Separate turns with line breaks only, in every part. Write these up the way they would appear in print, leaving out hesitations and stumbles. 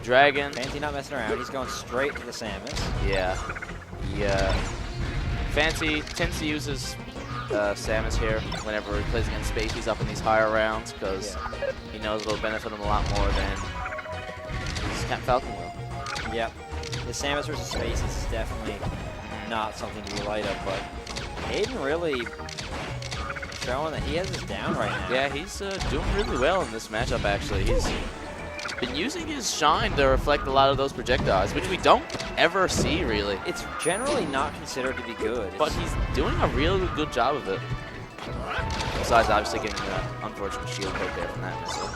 Dragon.
Fancey not messing around. He's going straight to the Samus.
Yeah. Yeah. Fancey tends to use his Samus here whenever he plays against Space. He's up in these higher rounds because he knows it'll benefit him a lot more than his Falcon will.
Yep. The Samus versus Space is definitely not something to be light of, but Hayden really showing that he has his down right now.
Yeah, he's doing really well in this matchup, actually. He's been using his shine to reflect a lot of those projectiles, which we don't ever see, really.
It's generally not considered to be good.
But he's doing a really good job of it. Besides, obviously, getting the unfortunate shield poke there from that missile.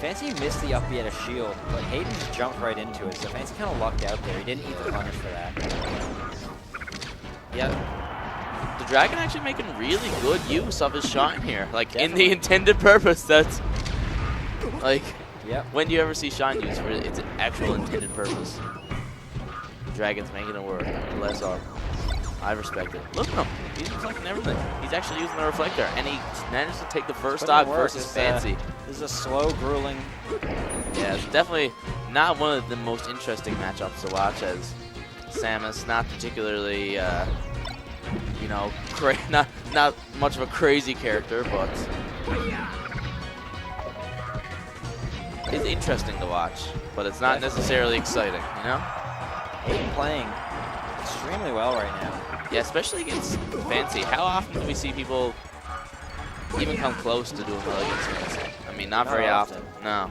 Fancey missed the up B at a shield, but Hayden just jumped right into it, so Fancey kind of lucked out there. He didn't eat the punish for that.
Yeah. The Dragon actually making really good use of his shine here. Like, in the intended purpose, that's... Like, when do you ever see shine used for its actual intended purpose? The Dragon's making it work. Bless up. I respect it. Look at him. He's reflecting everything. He's actually using the reflector, and he managed to take the first stock versus Fancey.
This is a slow, grueling...
Yeah, it's definitely not one of the most interesting matchups to watch, as Samus, not particularly, you know, not much of a crazy character, but it's interesting to watch, but it's not necessarily exciting, you know?
Hayden playing extremely well right now.
Yeah, especially against Fancey. How often do we see people even come close to doing well against Fancey? I mean, not very often. No.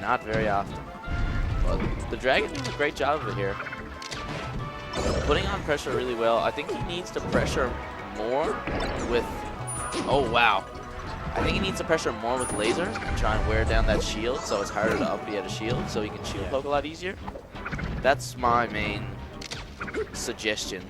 Not very often. But the Dragon doing a great job of it here. Putting on pressure really well. I think he needs to pressure more with... Oh, wow. I think he needs to pressure more with lasers and try and wear down that shield so it's harder to up B at a shield so he can shield poke a lot easier. That's my main suggestion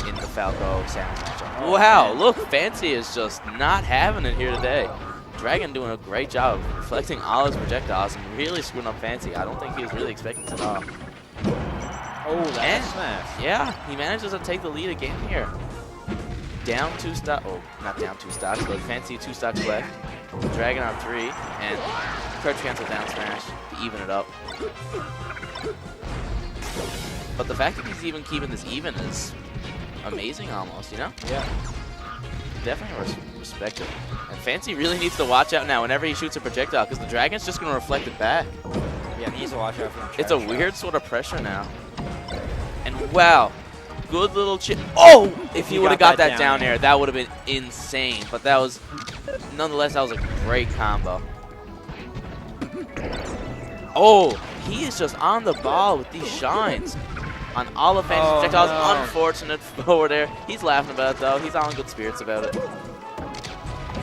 in the Falco Samus matchup. Wow, look, Fancey is just not having it here today. Dragon doing a great job of reflecting all his projectiles and really screwing up Fancey. I don't think he was really expecting it at all.
Oh, that's a smash.
Yeah, he manages to take the lead again here. Down 2 stocks. Oh, not down 2 stocks, but Fancey 2 stocks left. Dragon on 3, and crouch cancel down smash to even it up. But the fact that he's even keeping this even is amazing almost, you know?
Yeah.
Definitely respect it. And Fancey really needs to watch out now whenever he shoots a projectile, because the Dragon's just going to reflect it back.
Yeah, he needs to watch out for him.
It's a weird sort of pressure now. And wow, good little chip. Oh! If he would have got that down air, that would have been insane. But that was, nonetheless, that was a great combo. Oh, he is just on the ball with these shines on all of Fancey's projectiles. No. Unfortunate forward air. He's laughing about it, though. He's all in good spirits about it.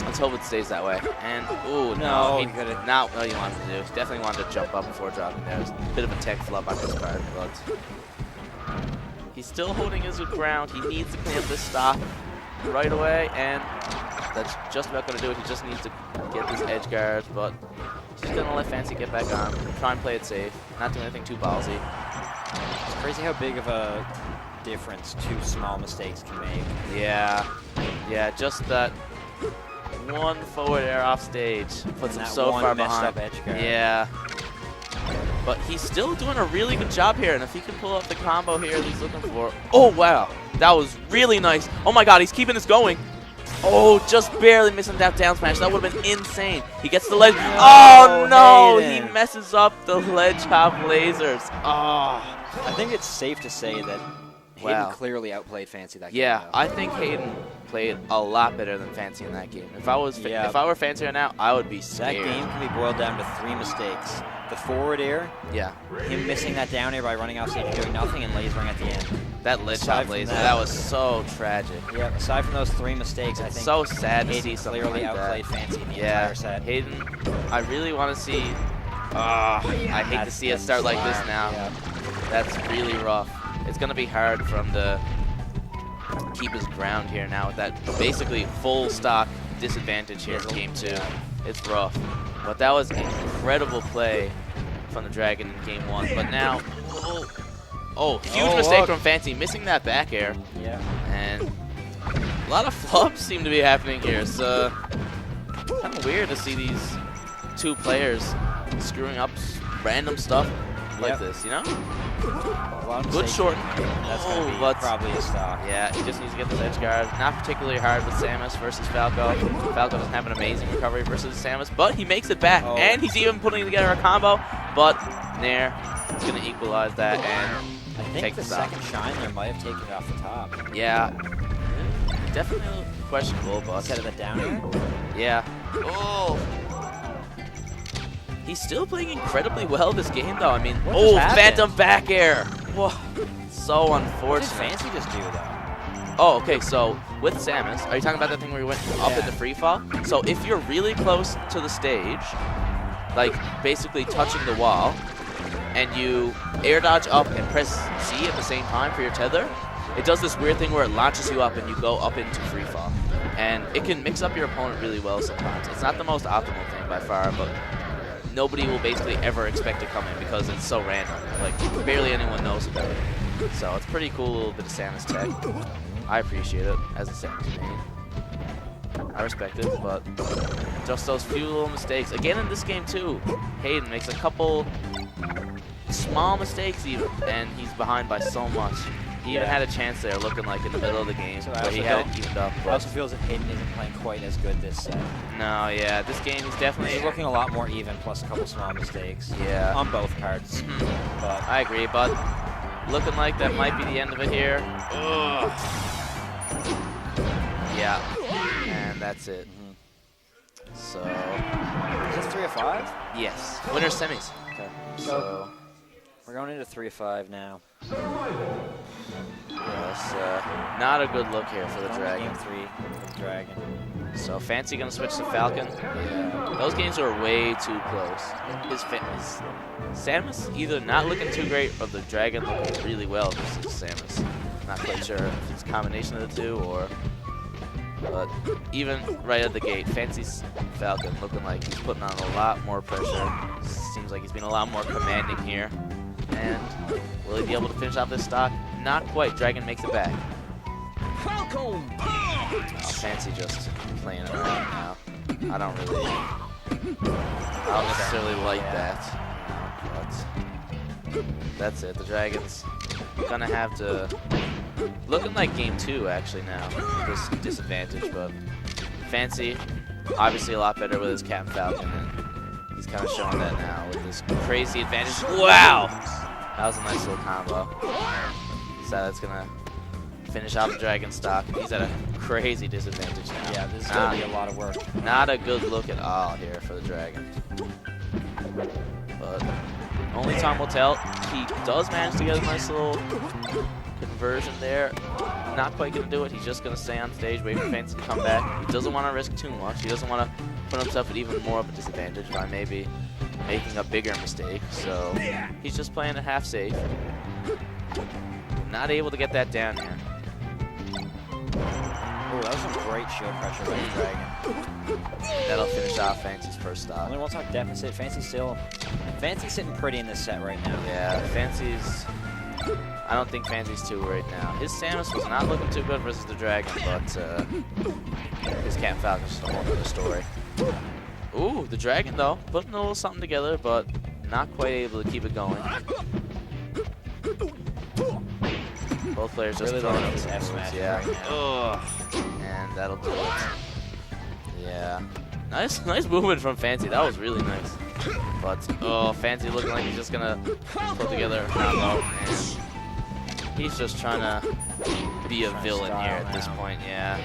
Let's hope it stays that way. And, ooh, no, he could have not what he wanted to do. He definitely wanted to jump up before dropping there. It was a bit of a tech flub on his part, but he's still holding his ground. He needs to clean up this stock right away, and that's just about going to do it. He just needs to get this edge guard, but he's going to let Fancey get back on, try and play it safe, not do anything too ballsy.
It's crazy how big of a difference 2 small mistakes can make.
Yeah, just that one forward air off stage puts him so far behind.
Edge guard.
Yeah. But he's still doing a really good job here, and if he can pull up the combo here that he's looking for. Oh, wow. That was really nice. Oh, my God, he's keeping this going. Oh, just barely missing that down smash. That would have been insane. He gets the ledge. Oh, no. He messes up the ledge hop lasers. Oh.
I think it's safe to say that Hayden clearly outplayed Fancey that game.
Yeah, I think Hayden played a lot better than Fancey in that game. If I were Fancey right now, I would be scared.
That game can be boiled down to 3 mistakes. The forward air, him missing that down air by running off stage and doing nothing, and lasering at the end.
That ledge hop laser, that was so tragic.
Yep, aside from those 3 mistakes, I think
so sad to see
Hayden
something
clearly
like
outplayed Fancey in the entire set.
Hayden, I really want to see, I hate to see it start like this now.
Yeah.
That's really rough. It's going to be hard for him to keep his ground here now with that basically full stock disadvantage here in game 2. It's rough. But that was incredible play from the Dragon in game 1. But now, huge mistake from Fancey, missing that back air.
Yeah.
And a lot of flops seem to be happening here. So Kind of weird to see these two players screwing up random stuff like this, you know? Good short.
That's going to be probably a stock.
Yeah, he just needs to get this edge guard. Not particularly hard with Samus versus Falco. Falco doesn't have an amazing recovery versus Samus, but he makes it back. And he's even putting together a combo, but Nair is going to equalize that and
I think
take
the second shine there might have taken it off the top.
Yeah. Definitely questionable, but...
Instead of the down air?
Yeah. Oh! He's still playing incredibly well this game, though. I mean, phantom back air. Whoa. So unfortunate.
What did Fancey just do, though?
Oh, okay, so with Samus, are you talking about that thing where you went up into free fall? So if you're really close to the stage, like basically touching the wall, and you air dodge up and press C at the same time for your tether, it does this weird thing where it launches you up and you go up into free fall. And it can mix up your opponent really well sometimes. It's not the most optimal thing by far, but nobody will basically ever expect to come in because it's so random. Like, barely anyone knows about it. So it's pretty cool little bit of Samus tech. I appreciate it as a Samus main. I respect it, but just those few little mistakes. Again in this game too, Hayden makes a couple small mistakes even, and he's behind by so much. He even had a chance there looking like in the middle of the game where he had it evened up.
It also feels that Hayden isn't playing quite as good this set.
No, yeah, this game is definitely...
He's looking a lot more even, plus a couple small mistakes.
Yeah.
On both cards. But
I agree, but looking like that might be the end of it here. Ugh. Yeah, and that's it. So...
Is this 3 of 5?
Yes. Winner semis.
Okay.
So...
We're going into 3 of 5 now.
Yes, not a good look here for the Dragon.
Game 3 for the Dragon.
So Fancey gonna switch to Falcon. Yeah. Those games are way too close. His Samus either not looking too great or the Dragon looking really well versus Samus. Not quite sure if it's a combination of the two or... But even right at the gate, Fancey's Falcon looking like he's putting on a lot more pressure. Seems like he's been a lot more commanding here. And will he be able to finish off this stock? Not quite. Dragon makes it back.
Falco!
Fancey just playing around now. I don't necessarily like that. But that's it. The Dragon's gonna have to... Looking like game 2 actually now. This disadvantage, but Fancey obviously a lot better with his Captain Falcon, and he's kind of showing that now with this crazy advantage. Wow! That was a nice little combo. So that's gonna finish off the Dragon stock. He's at a crazy disadvantage now.
Yeah, this is gonna be a lot of work.
Not a good look at all here for the Dragon. But only time will tell. He does manage to get a nice little conversion there. Not quite going to do it. He's just going to stay on stage, wait for Fancey to come back. He doesn't want to risk too much. He doesn't want to put himself at even more of a disadvantage by maybe making a bigger mistake. So he's just playing it half safe. Not able to get that down here.
Oh, that was some great shield pressure by the Dragon.
That'll finish off Fancey's first stop.
Only one talk deficit. Fancey's sitting pretty in this set right now.
Yeah, Fancey's... I don't think Fancey's too right now. His Samus was not looking too good versus the Dragon, but his Captain Falcon's just a whole other story. Ooh, the Dragon though, putting a little something together, but not quite able to keep it going. Both players just
really
throwing up
this F-smash right now.
Ugh. And that'll do it. Yeah. Nice movement from Fancey. That was really nice. But, Fancey looking like he's just gonna put together a combo. And he's just trying to be a villain here at this point, yeah.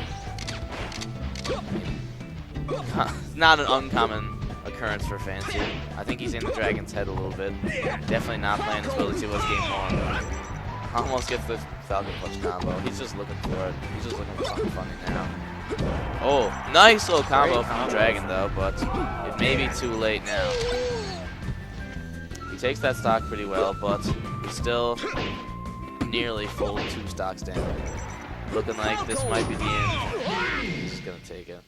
Not an uncommon occurrence for Fancey. I think he's in the Dragon's head a little bit. Definitely not playing as well as he was game 1. Almost gets the Falcon Punch combo. He's just looking for it. He's just looking for something funny now. Oh, nice little combo from the Dragon though, but it may be too late now. He takes that stock pretty well, but he's still nearly full 2 stocks down. Looking like this might be the end. He's just gonna take it.